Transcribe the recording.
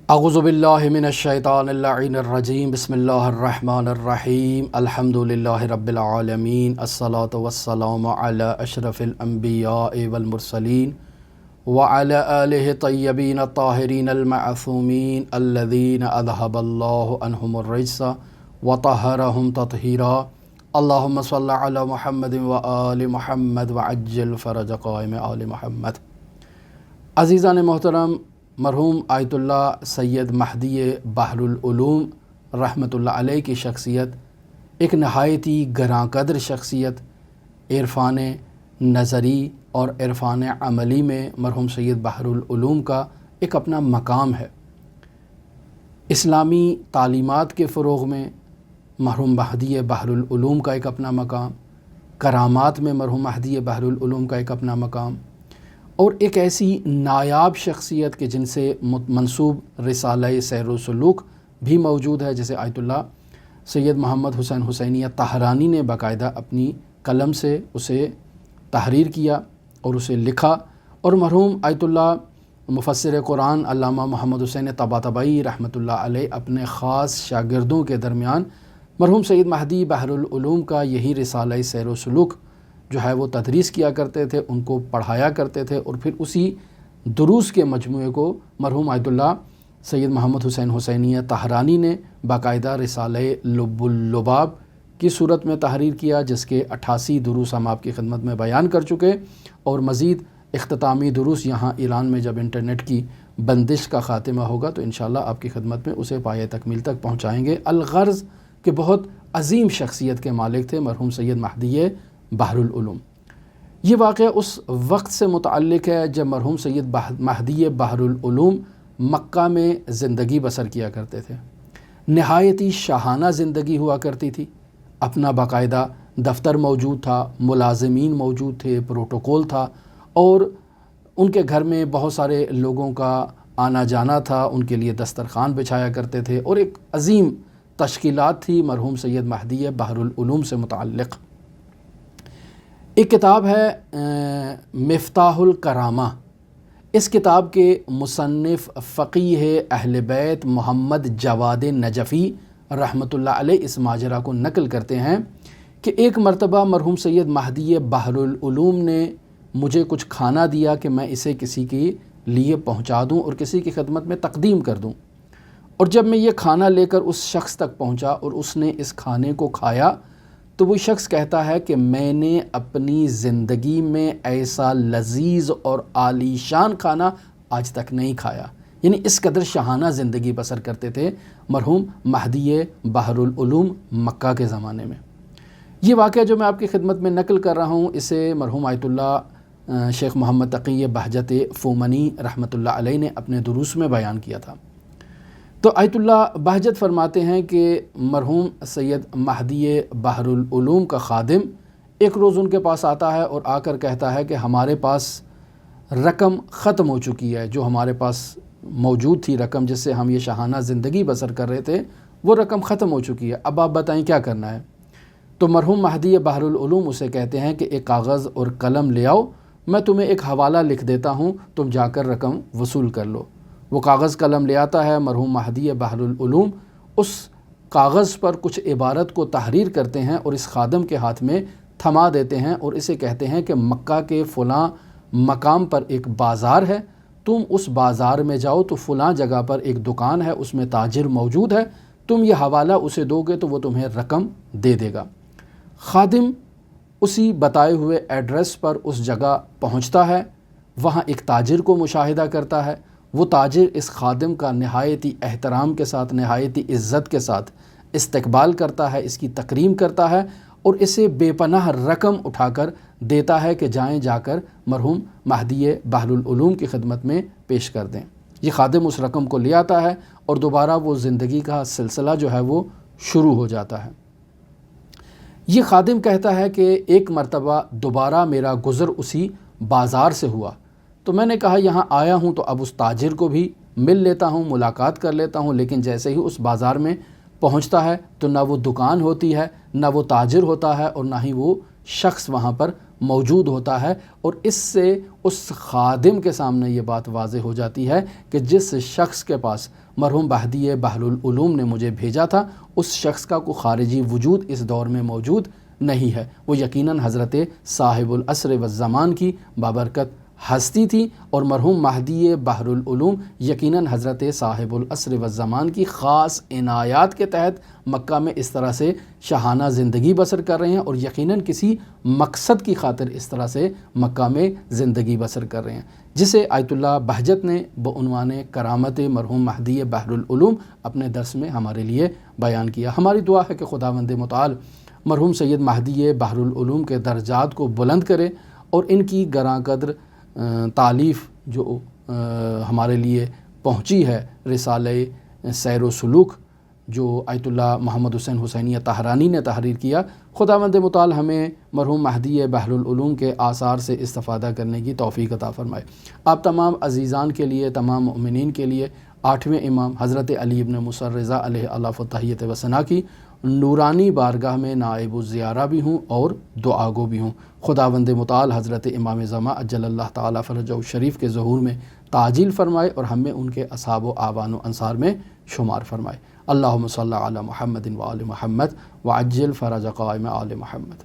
اعوذ باللہ من الشیطان اللعین الرجیم بسم اللہ الرحمن الرحیم الحمدللہ رب العالمین الصلاة والسلام علی اشرف الانبیاء والمرسلین وعلی آلہ طیبین الطاہرین المعصومین الذین اذہب اللہ عنہم الرجس وطہرہم تطہیرا اللہم صلی علی محمد وآل محمد وعجل فرج قائم آل محمد۔ عزیزان محترم، مرحوم آیت اللہ سید مہدی بحر العلوم رحمۃ اللہ علیہ کی شخصیت ایک نہایت ہی گراں قدر شخصیت، عرفان نظری اور عرفان عملی میں مرحوم سید بحر العلوم کا ایک اپنا مقام ہے۔ اسلامی تعلیمات کے فروغ میں مرحوم مہدی بحر العلوم کا ایک اپنا مقام، کرامات میں مرحوم مہدی بحر العلوم کا ایک اپنا مقام، اور ایک ایسی نایاب شخصیت کہ جن سے منسوب رسالہ سیر و سلوک بھی موجود ہے، جسے آیت اللہ سید محمد حسین حسینیہ طہرانی نے باقاعدہ اپنی قلم سے اسے تحریر کیا اور اسے لکھا، اور مرحوم آیت اللہ مفسر قرآن علامہ محمد حسین طباطبائی رحمۃ اللہ علیہ اپنے خاص شاگردوں کے درمیان مرحوم سید مہدی بحر العلوم کا یہی رسالہ سیر و سلوک جو ہے وہ تدریس کیا کرتے تھے، ان کو پڑھایا کرتے تھے، اور پھر اسی دروس کے مجموعے کو مرحوم آیت اللہ سید محمد حسین حسینیہ طہرانی نے باقاعدہ رسالہ لب اللباب کی صورت میں تحریر کیا، جس کے 88 دروس ہم آپ کی خدمت میں بیان کر چکے، اور مزید اختتامی دروس یہاں ایران میں جب انٹرنیٹ کی بندش کا خاتمہ ہوگا تو انشاءاللہ آپ کی خدمت میں اسے پایہ تکمیل تک پہنچائیں گے۔ الغرض کہ بہت عظیم شخصیت کے مالک تھے مرحوم سید مہدی بحر العلوم۔ یہ واقعہ اس وقت سے متعلق ہے جب مرحوم سید مہدی بحر العلوم مکہ میں زندگی بسر کیا کرتے تھے۔ نہایت ہی شاہانہ زندگی ہوا کرتی تھی، اپنا باقاعدہ دفتر موجود تھا، ملازمین موجود تھے، پروٹوکول تھا، اور ان کے گھر میں بہت سارے لوگوں کا آنا جانا تھا، ان کے لیے دسترخوان بچھایا کرتے تھے، اور ایک عظیم تشکیلات تھی مرحوم سید مہدی بحر العلوم سے متعلق۔ ایک کتاب ہے مفتاح الکرامہ، اس کتاب کے مصنف فقیہ اہل بیت محمد جواد نجفی رحمۃ اللہ علیہ اس ماجرا کو نقل کرتے ہیں کہ ایک مرتبہ مرحوم سید مہدی بحر العلوم نے مجھے کچھ کھانا دیا کہ میں اسے کسی کے لیے پہنچا دوں اور کسی کی خدمت میں تقدیم کر دوں، اور جب میں یہ کھانا لے کر اس شخص تک پہنچا اور اس نے اس کھانے کو کھایا تو وہ شخص کہتا ہے کہ میں نے اپنی زندگی میں ایسا لذیذ اور عالی شان کھانا آج تک نہیں کھایا۔ یعنی اس قدر شاہانہ زندگی بسر کرتے تھے مرحوم مہدی بحر العلوم مکہ کے زمانے میں۔ یہ واقعہ جو میں آپ کی خدمت میں نقل کر رہا ہوں اسے مرحوم آیت اللہ شیخ محمد تقی بہجت فومنی رحمۃ اللہ علیہ نے اپنے دروس میں بیان کیا تھا۔ تو آیت اللہ بہجت فرماتے ہیں کہ مرحوم سید مہدی بحر العلوم کا خادم ایک روز ان کے پاس آتا ہے اور آ کر کہتا ہے کہ ہمارے پاس رقم ختم ہو چکی ہے، جو ہمارے پاس موجود تھی رقم جس سے ہم یہ شاہانہ زندگی بسر کر رہے تھے وہ رقم ختم ہو چکی ہے، اب آپ بتائیں کیا کرنا ہے۔ تو مرحوم مہدی بحر العلوم اسے کہتے ہیں کہ ایک کاغذ اور قلم لے آؤ، میں تمہیں ایک حوالہ لکھ دیتا ہوں، تم جا کر رقم وصول کر لو۔ وہ کاغذ قلم لے آتا ہے، مرحوم مہدی بحر العلوم اس کاغذ پر کچھ عبارت کو تحریر کرتے ہیں اور اس خادم کے ہاتھ میں تھما دیتے ہیں اور اسے کہتے ہیں کہ مکہ کے فلاں مقام پر ایک بازار ہے، تم اس بازار میں جاؤ تو فلاں جگہ پر ایک دکان ہے، اس میں تاجر موجود ہے، تم یہ حوالہ اسے دو گے تو وہ تمہیں رقم دے دے گا۔ خادم اسی بتائے ہوئے ایڈریس پر اس جگہ پہنچتا ہے، وہاں ایک تاجر کو مشاہدہ کرتا ہے۔ وہ تاجر اس خادم کا نہایت ہی احترام کے ساتھ، نہایت ہی عزت کے ساتھ استقبال کرتا ہے، اس کی تکریم کرتا ہے اور اسے بے پناہ رقم اٹھا کر دیتا ہے کہ جا کر مرحوم مہدی بحر العلوم کی خدمت میں پیش کر دیں۔ یہ خادم اس رقم کو لے آتا ہے اور دوبارہ وہ زندگی کا سلسلہ جو ہے وہ شروع ہو جاتا ہے۔ یہ خادم کہتا ہے کہ ایک مرتبہ دوبارہ میرا گزر اسی بازار سے ہوا، تو میں نے کہا یہاں آیا ہوں تو اب اس تاجر کو بھی مل لیتا ہوں، ملاقات کر لیتا ہوں، لیکن جیسے ہی اس بازار میں پہنچتا ہے تو نہ وہ دکان ہوتی ہے، نہ وہ تاجر ہوتا ہے، اور نہ ہی وہ شخص وہاں پر موجود ہوتا ہے، اور اس سے اس خادم کے سامنے یہ بات واضح ہو جاتی ہے کہ جس شخص کے پاس مرحوم بہدی بحر العلوم نے مجھے بھیجا تھا اس شخص کا کوئی خارجی وجود اس دور میں موجود نہیں ہے، وہ یقیناً حضرت صاحب العصر والزمان کی بابرکت ہستی تھی، اور مرحوم مہدی بحر العلوم یقیناً حضرت صاحب العصر والزمان کی خاص عنایات کے تحت مکہ میں اس طرح سے شاہانہ زندگی بسر کر رہے ہیں، اور یقیناً کسی مقصد کی خاطر اس طرح سے مکہ میں زندگی بسر کر رہے ہیں، جسے آیت اللہ بہجت نے بعنوان کرامت مرحوم مہدی بحر العلوم اپنے درس میں ہمارے لیے بیان کیا۔ ہماری دعا ہے کہ خداوند متعال مرحوم سید مہدی بحر العلوم کے درجات کو بلند کرے، اور ان کی گراں قدر تالیف جو ہمارے لیے پہنچی ہے، رسالہ سیر و سلوک جو آیت اللہ محمد حسین حسینیہ طہرانی نے تحریر کیا، خداوند متعال ہمیں مرحوم مہدی بحر العلوم کے آثار سے استفادہ کرنے کی توفیق عطا فرمائے۔ آپ تمام عزیزان کے لیے، تمام مؤمنین کے لیے 8ویں امام حضرت علی ابن موسیٰ الرضا علیہ الاف التحیۃ و ثنا کی نورانی بارگاہ میں نائب الزیارہ بھی ہوں اور دعا گو بھی ہوں۔ خداوند متعال حضرت امام زمان عجل اللہ تعالیٰ فرجہ الشریف کے ظہور میں تعجیل فرمائے، اور ہمیں ان کے اصحاب و اعوان و انصار میں شمار فرمائے۔ اللہم صلی علی محمد و آل محمد وعجل فرج قائم آل محمد۔